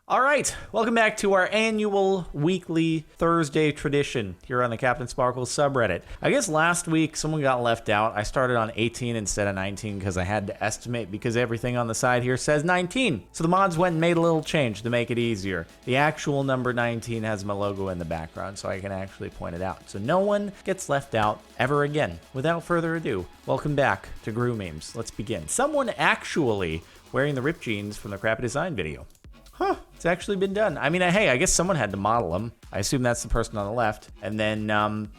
All right, welcome back to our annual weekly Thursday tradition here on the CaptainSparklez subreddit. I guess last week someone got left out. I started on 18 instead of 19 because I had to estimate because everything on the side here says 19. So the mods went and made a little change to make it easier. The actual number 19 has my logo in the background so I can actually point it out. So no one gets left out ever again. Without further ado, welcome back to Gru Memes. Let's begin. Someone actually wearing the ripped jeans from the Crappy Design video. Huh, it's actually been done. I mean, hey, I guess someone had to model them. I assume that's the person on the left. And then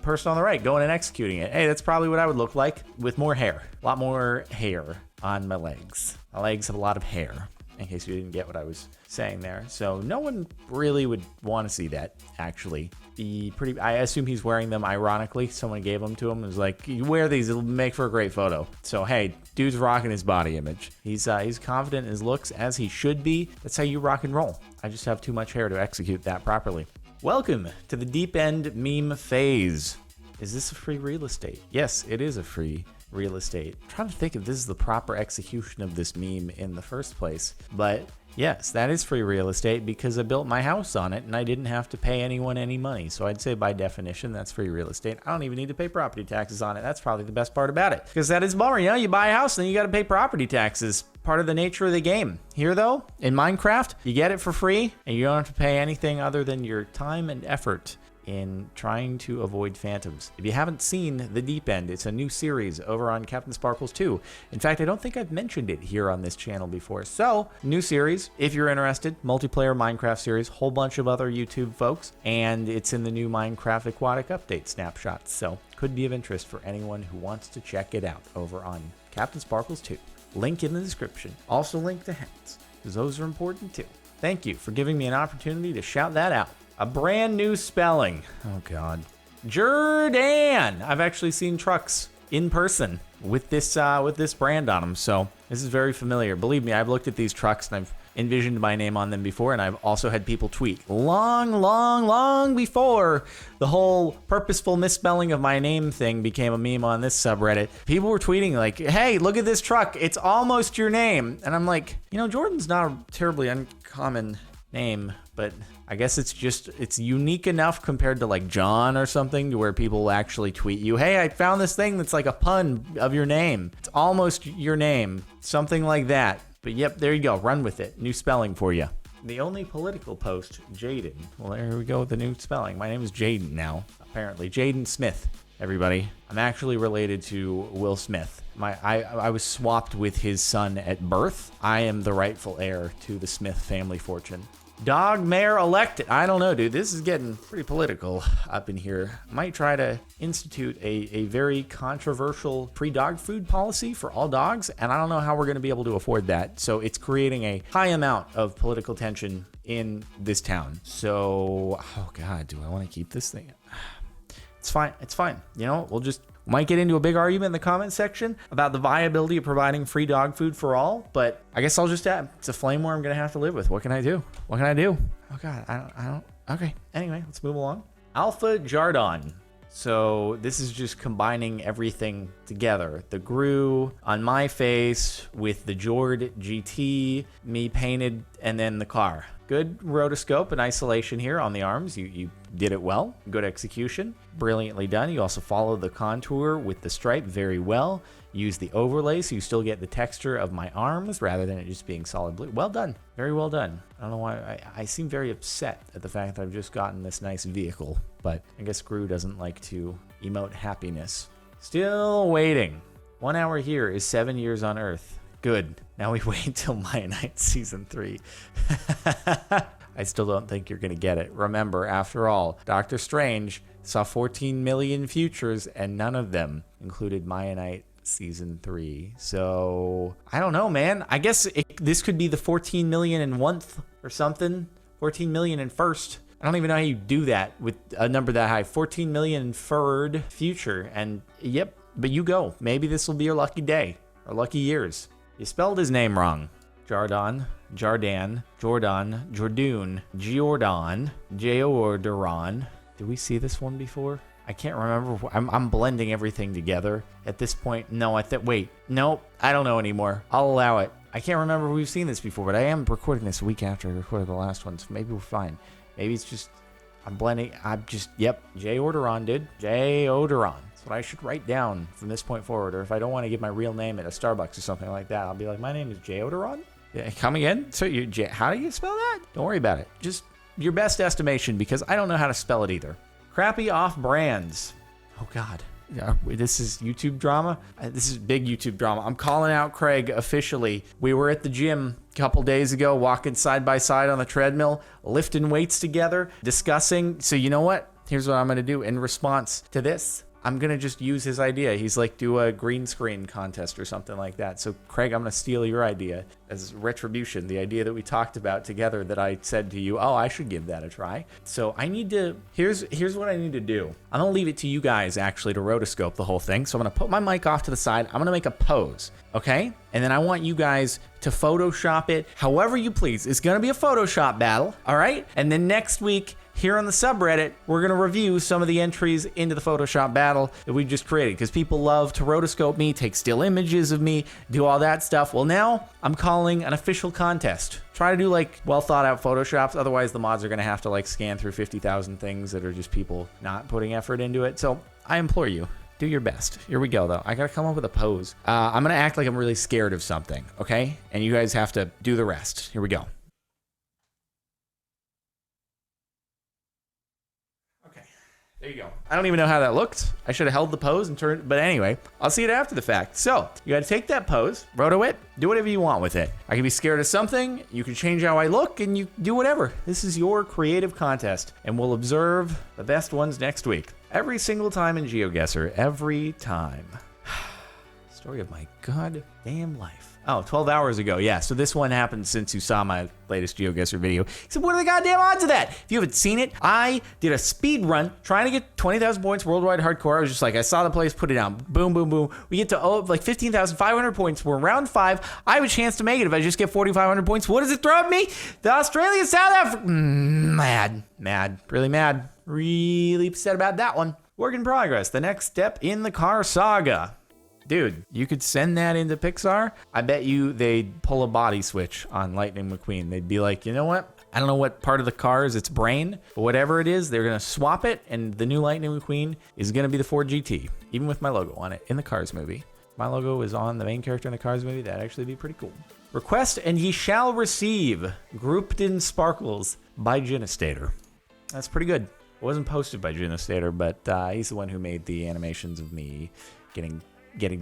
person on the right going and executing it. Hey, that's probably what I would look like with more hair. A lot more hair on my legs. My legs have a lot of hair, in case you didn't get what I was saying there. So no one really would want to see that, actually. I assume he's wearing them ironically. Someone gave them to him. It was like, you wear these, it'll make for a great photo. So hey, dude's rocking his body image. He's confident in his looks, as he should be. That's how you rock and roll. I just have too much hair to execute that properly. Welcome to the deep end meme phase. Is this a free real estate? Yes, it is a free real estate. I'm trying to think if this is the proper execution of this meme in the first place, but yes, that is free real estate because I built my house on it and I didn't have to pay anyone any money. So I'd say by definition, that's free real estate. I don't even need to pay property taxes on it. That's probably the best part about it, because that is a bummer. You know, you buy a house and then you got to pay property taxes. Part of the nature of the game. Here though, in Minecraft, you get it for free and you don't have to pay anything other than your time and effort in trying to avoid phantoms. If you haven't seen The Deep End, it's a new series over on CaptainSparklez 2. In fact, I don't think I've mentioned it here on this channel before. So, new series, if you're interested, multiplayer Minecraft series, whole bunch of other YouTube folks, and it's in the new Minecraft Aquatic Update snapshots. So, could be of interest for anyone who wants to check it out over on CaptainSparklez 2. Link in the description. Also link to hats, because those are important too. Thank you for giving me an opportunity to shout that out. A brand new spelling. Oh God. Jordan. I've actually seen trucks in person with this brand on them, so this is very familiar. Believe me, I've looked at these trucks and I've envisioned my name on them before, and I've also had people tweet long before the whole purposeful misspelling of my name thing became a meme on this subreddit. People were tweeting like, hey, look at this truck, it's almost your name. And I'm like, you know, Jordan's not a terribly uncommon name, but I guess it's unique enough compared to like John or something to where people actually tweet you, hey, I found this thing that's like a pun of your name. It's almost your name. Something like that. But yep, there you go. Run with it. New spelling for you. The only political post, Jaden. Well, there we go with the new spelling. My name is Jaden now, apparently. Jaden Smith, everybody. I'm actually related to Will Smith. I was swapped with his son at birth. I am the rightful heir to the Smith family fortune. Dog mayor elected. I don't know, dude. This is getting pretty political up in here. Might try to institute a very controversial free dog food policy for all dogs, and I don't know how we're going to be able to afford that. So it's creating a high amount of political tension in this town. So, oh God, do I want to keep this thing? It's fine. It's fine. You know, might get into a big argument in the comment section about the viability of providing free dog food for all, but I guess I'll just add, it's a flame war I'm gonna have to live with. What can I do? What can I do? Oh God, I don't. Okay, anyway, let's move along. Alpha Jardon. So this is just combining everything together. The Gru on my face with the Jord GT, me painted, and then the car. Good rotoscope and isolation here on the arms. You did it well. Good execution. Brilliantly done. You also follow the contour with the stripe very well. Use the overlay so you still get the texture of my arms rather than it just being solid blue. Well done. Very well done. I don't know why I seem very upset at the fact that I've just gotten this nice vehicle, but I guess Gru doesn't like to emote happiness. Still waiting. 1 hour here is 7 years on Earth. Good. Now we wait till Miavono Season 3. I still don't think you're going to get it. Remember, after all, Doctor Strange saw 14 million futures and none of them included Miavono Season 3. So, I don't know, man. I guess this could be the 14 million and 1th or something. 14 million and first. I don't even know how you do that with a number that high. 14 million inferred future. And yep, but you go. Maybe this will be your lucky day or lucky years. You spelled his name wrong. Jordan, Jordan, Jordan, Jordoon, Jordan, Jordan. Did we see this one before? I can't remember. I'm blending everything together at this point. No, wait. Nope. I don't know anymore. I'll allow it. I can't remember if we've seen this before, but I am recording this a week after I recorded the last one, so maybe we're fine. Maybe it's just, yep, J. Orderon, dude. J. Orderon. That's what I should write down from this point forward, or if I don't want to give my real name at a Starbucks or something like that, I'll be like, my name is J. Orderon? Yeah, come again? So how do you spell that? Don't worry about it. Just your best estimation, because I don't know how to spell it either. Crappy off-brands. Oh, God. This is YouTube drama. This is big YouTube drama. I'm calling out Craig officially. We were at the gym a couple days ago, walking side by side on the treadmill, lifting weights together, discussing. So you know what? Here's what I'm going to do in response to this. I'm going to just use his idea. He's like, do a green screen contest or something like that. So Craig, I'm going to steal your idea as retribution, the idea that we talked about together that I said to you, oh, I should give that a try. So I need to, here's what I need to do. I'm going to leave it to you guys actually to rotoscope the whole thing. So I'm going to put my mic off to the side. I'm going to make a pose, okay? And then I want you guys to Photoshop it however you please. It's going to be a Photoshop battle, all right? And then next week, here on the subreddit, we're going to review some of the entries into the Photoshop battle that we just created, because people love to rotoscope me, take still images of me, do all that stuff. Well, now I'm calling an official contest. Try to do like well thought out Photoshops. Otherwise, the mods are going to have to like scan through 50,000 things that are just people not putting effort into it. So I implore you, do your best. Here we go, though. I got to come up with a pose. I'm going to act like I'm really scared of something, okay? And you guys have to do the rest. Here we go. There you go. I don't even know how that looked. I should have held the pose and turned, but anyway, I'll see it after the fact. So you got to take that pose, roto it, do whatever you want with it. I can be scared of something. You can change how I look, and you do whatever. This is your creative contest, and we'll observe the best ones next week. Every single time in GeoGuessr, every time. Story of my goddamn life. Oh, 12 hours ago. Yeah, so this one happened since you saw my latest GeoGuessr video. Except what are the goddamn odds of that? If you haven't seen it, I did a speed run trying to get 20,000 points worldwide hardcore. I was just like, I saw the place, put it down. Boom, boom, boom. We get to like 15,500 points. We're round 5. I have a chance to make it if I just get 4,500 points. What does it throw at me? The Australia South Africa. Mad. Really mad. Really upset about that one. Work in progress. The next step in the car saga. Dude, you could send that into Pixar. I bet you they'd pull a body switch on Lightning McQueen. They'd be like, you know what? I don't know what part of the car is its brain, but whatever it is, they're going to swap it, and the new Lightning McQueen is going to be the Ford GT, even with my logo on it in the Cars movie. My logo is on the main character in the Cars movie. That'd actually be pretty cool. Request and ye shall receive. Grouped in Sparkles by Genistator. That's pretty good. It wasn't posted by Genistator, but he's the one who made the animations of me getting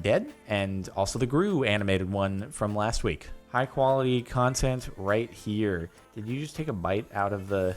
dead, and also the Gru animated one from last week. High quality content right here. Did you just take a bite out of the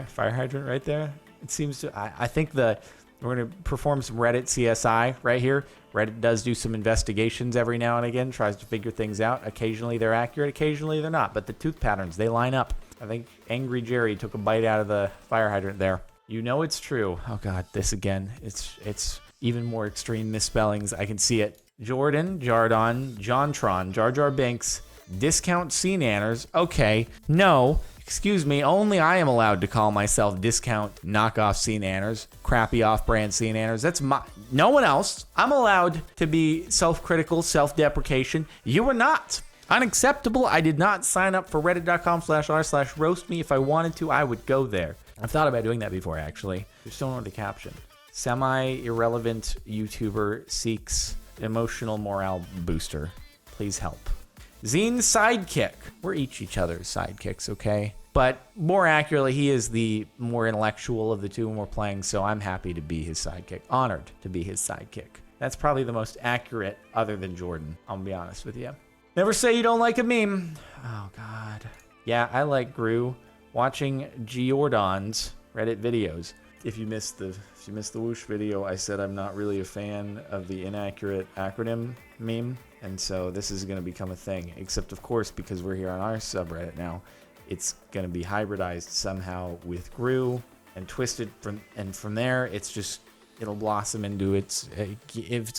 fire hydrant right there? It seems to, I think we're going to perform some Reddit CSI right here. Reddit does do some investigations every now and again, tries to figure things out. Occasionally they're accurate, occasionally they're not, but the tooth patterns, they line up. I think Angry Jerry took a bite out of the fire hydrant there. You know it's true. Oh God, this again. It's even more extreme misspellings. I can see it. Jordan, Jardon, Jontron, Jar Jar Binks, Discount C-Nanners. Okay, no, excuse me, only I am allowed to call myself Discount Knockoff C-Nanners, crappy off-brand C-Nanners. That's no one else. I'm allowed to be self-critical, self-deprecation. You are not. Unacceptable. I did not sign up for reddit.com/r/roast me. If I wanted to, I would go there. I've thought about doing that before, actually. Just don't know the caption. Semi-irrelevant YouTuber seeks emotional morale booster. Please help. Zine's sidekick. We're each other's sidekicks, okay? But more accurately, he is the more intellectual of the two when we're playing, so I'm happy to be his sidekick. Honored to be his sidekick. That's probably the most accurate other than Jordan, I'll be honest with you. Never say you don't like a meme. Oh, God. Yeah, I like Gru. Watching Jord's Reddit videos. If you missed the whoosh video, I said I'm not really a fan of the inaccurate acronym meme, and so this is going to become a thing. Except, of course, because we're here on our subreddit now, it's going to be hybridized somehow with Gru and twisted from there. It'll blossom into its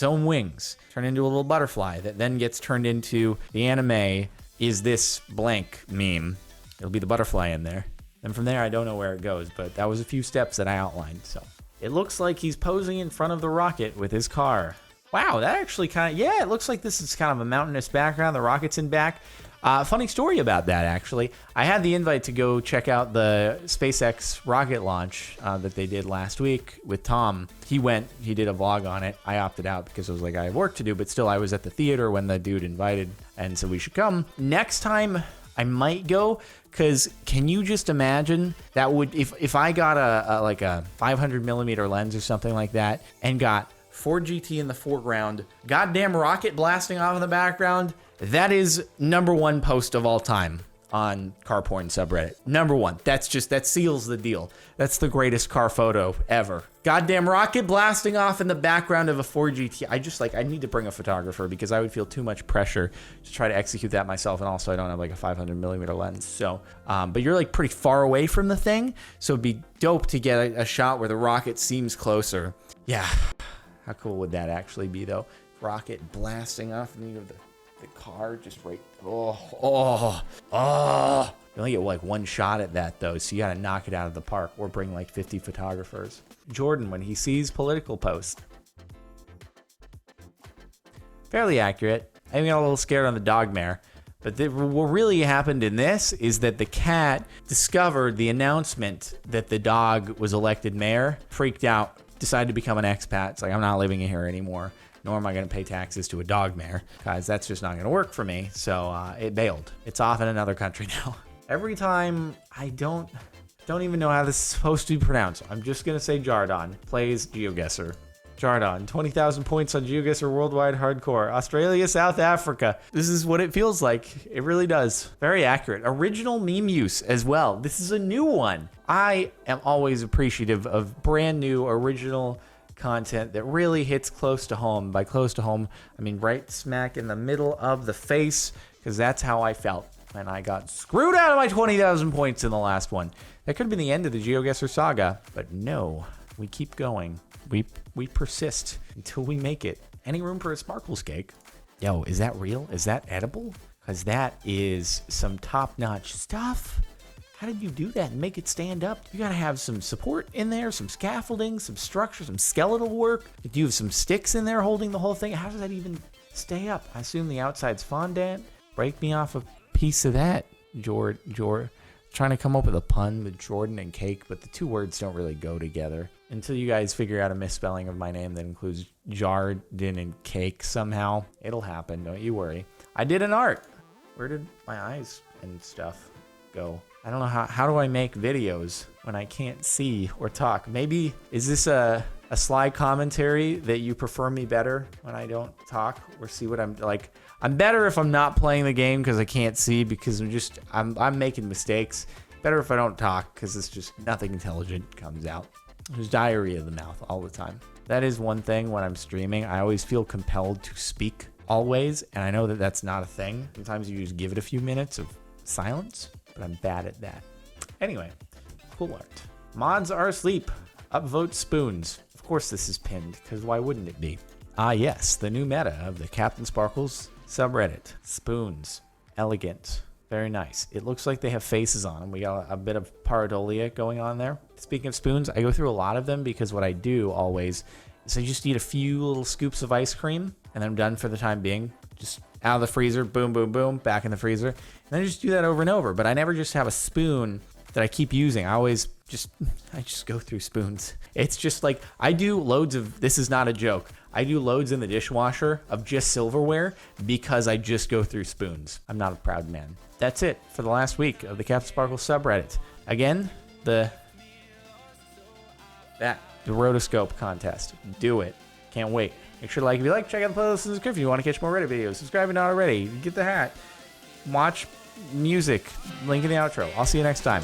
own wings, turn into a little butterfly that then gets turned into the anime. Is this blank meme? It'll be the butterfly in there. And from there, I don't know where it goes, but that was a few steps that I outlined. So it looks like he's posing in front of the rocket with his car. Wow, that actually kind of, yeah, it looks like this is kind of a mountainous background. The rocket's in back. Funny story about that, actually. I had the invite to go check out the SpaceX rocket launch that they did last week with Tom. He went, he did a vlog on it. I opted out because I was like, I have work to do, but still I was at the theater when the dude invited, and so we should come. Next time, I might go, because can you just imagine that would, if I got a 500 millimeter lens or something like that and got Ford GT in the foreground, goddamn rocket blasting off in the background, that is #1 post of all time on car porn subreddit. #1. That seals the deal. That's the greatest car photo ever. Goddamn rocket blasting off in the background of a Ford GT. I need to bring a photographer because I would feel too much pressure to try to execute that myself. And also I don't have like a 500 millimeter lens. So, but you're like pretty far away from the thing. So it'd be dope to get a shot where the rocket seems closer. Yeah. How cool would that actually be though? Rocket blasting off in the car, just right. You only get like one shot at that though, so you gotta knock it out of the park or bring like 50 photographers. Jordan, when he sees political posts. Fairly accurate. I got a little scared on the dog mare. But what really happened in this is that the cat discovered the announcement that the dog was elected mayor, freaked out, decided to become an expat. It's like, I'm not living here anymore. Nor am I going to pay taxes to a dog mare, because that's just not going to work for me. So it bailed. It's off in another country now. Every time, I don't even know how this is supposed to be pronounced. I'm just going to say Jardon plays GeoGuessr. Jardon, 20,000 points on GeoGuessr Worldwide Hardcore. Australia, South Africa. This is what it feels like. It really does. Very accurate. Original meme use as well. This is a new one. I am always appreciative of brand new original content that really hits close to home. By close to home, I mean right smack in the middle of the face, because that's how I felt when I got screwed out of my 20,000 points in the last one. That could have been the end of the GeoGuessr saga, but no, we keep going. We persist until we make it. Any room for a Sparkles cake? Yo, is that real? Is that edible? Because that is some top-notch stuff. How did you do that and make it stand up? You gotta have some support in there, some scaffolding, some structure, some skeletal work. Do you have some sticks in there holding the whole thing? How does that even stay up? I assume the outside's fondant. Break me off a piece of that, Jord. Trying to come up with a pun with Jordan and cake, but the two words don't really go together. Until you guys figure out a misspelling of my name that includes Jardin and cake somehow, it'll happen, don't you worry. I did an art. Where did my eyes and stuff go? I don't know how do I make videos when I can't see or talk? Maybe, is this a sly commentary that you prefer me better when I don't talk or see what I'm like? I'm better if I'm not playing the game because I can't see, because I'm making mistakes. Better if I don't talk because it's just nothing intelligent comes out. There's diarrhea of the mouth all the time. That is one thing when I'm streaming. I always feel compelled to speak always, and I know that that's not a thing. Sometimes you just give it a few minutes of silence, but I'm bad at that. Anyway, cool art. Mods are asleep. Upvote spoons. Of course this is pinned, because why wouldn't it be? Ah yes, the new meta of the CaptainSparklez subreddit. Spoons. Elegant. Very nice. It looks like they have faces on them. We got a bit of pareidolia going on there. Speaking of spoons, I go through a lot of them because what I do always is I just eat a few little scoops of ice cream and then I'm done for the time being. Just out of the freezer, boom, boom, boom, back in the freezer. And I just do that over and over. But I never just have a spoon that I keep using. I just go through spoons. It's just like, I do loads of, this is not a joke, I do loads in the dishwasher of just silverware because I just go through spoons. I'm not a proud man. That's it for the last week of the CaptainSparklez subreddit. Again, the rotoscope contest. Do it. Can't wait. Make sure to like if you like, check out the playlist and subscribe if you want to catch more Reddit videos. Subscribe if not already. Get the hat. Watch music. Link in the outro. I'll see you next time.